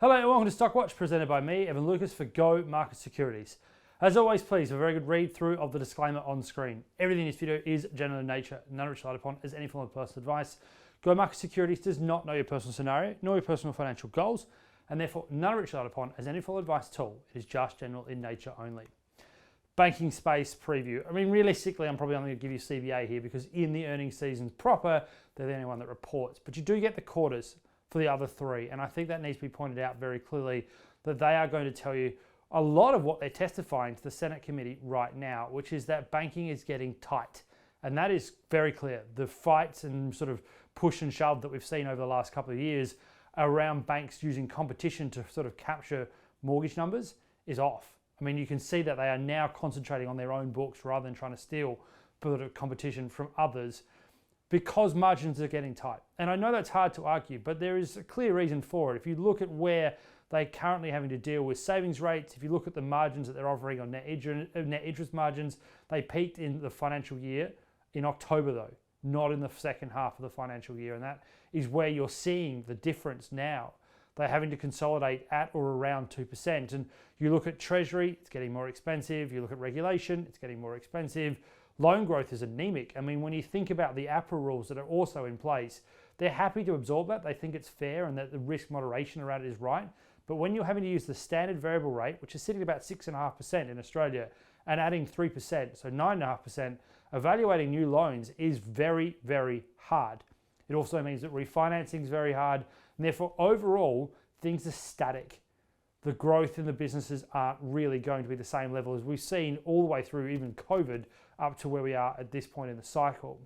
Hello and welcome to Stockwatch, presented by me, Evan Lucas for Go Market Securities. As always, please, a very good read through of the disclaimer on screen. Everything in this video is general in nature, none of which relied upon as any form of personal advice. Go Market Securities does not know your personal scenario, nor your personal financial goals, and therefore none of which relied upon as any form of advice at all. It is just general in nature only. Banking space preview. I mean, realistically, I'm probably only going to give you CBA here because in the earnings season proper, they're the only one that reports. But you do get the quarters for the other three. And I think that needs to be pointed out very clearly that they are going to tell you a lot of what they're testifying to the Senate committee right now, which is that banking is getting tight. And that is very clear. The fights and sort of push and shove that we've seen over the last couple of years around banks using competition to sort of capture mortgage numbers is off. I mean, you can see that they are now concentrating on their own books rather than trying to steal competition from others because margins are getting tight. And I know that's hard to argue, but there is a clear reason for it. If you look at where they're currently having to deal with savings rates, if you look at the margins that they're offering on net interest margins, they peaked in the financial year in October though, not in the second half of the financial year. And that is where you're seeing the difference now. They're having to consolidate at or around 2%. And you look at Treasury, it's getting more expensive. You look at regulation, it's getting more expensive. Loan growth is anemic. I mean, when you think about the APRA rules that are also in place, they're happy to absorb that. They think it's fair and that the risk moderation around it is right. But when you're having to use the standard variable rate, which is sitting at about 6.5% in Australia, and adding 3%, so 9.5%, evaluating new loans is very, very hard. It also means that refinancing is very hard. And therefore, overall, things are static. The growth in the businesses aren't really going to be the same level as we've seen all the way through even COVID up to where we are at this point in the cycle.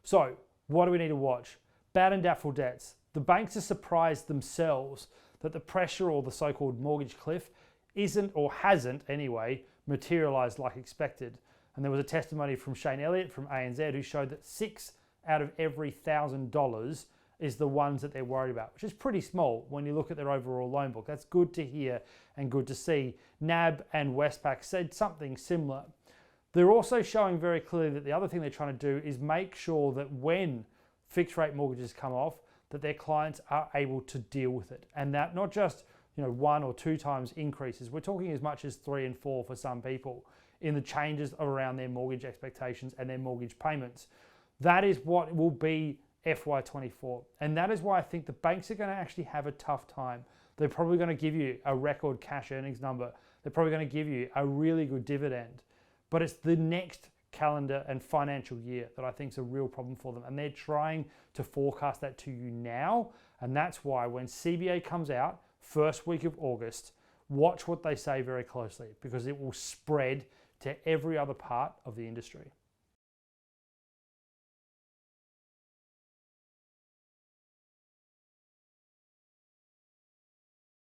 So what do we need to watch? Bad and doubtful debts. The banks are surprised themselves that the pressure or the so-called mortgage cliff isn't, or hasn't anyway, materialized like expected. And there was a testimony from Shane Elliott from ANZ who showed that 6 out of every $1,000 is the ones that they're worried about, which is pretty small when you look at their overall loan book. That's good to hear and good to see. NAB and Westpac said something similar. They're also showing very clearly that the other thing they're trying to do is make sure that when fixed rate mortgages come off, that their clients are able to deal with it. And that not just 1 or 2 times increases, we're talking as much as 3 and 4 for some people in the changes around their mortgage expectations and their mortgage payments. That is what will be FY24. And that is why I think the banks are going to actually have a tough time. They're probably going to give you a record cash earnings number. They're probably going to give you a really good dividend. But it's the next calendar and financial year that I think is a real problem for them. And they're trying to forecast that to you now. And that's why when CBA comes out, first week of August, watch what they say very closely because it will spread to every other part of the industry.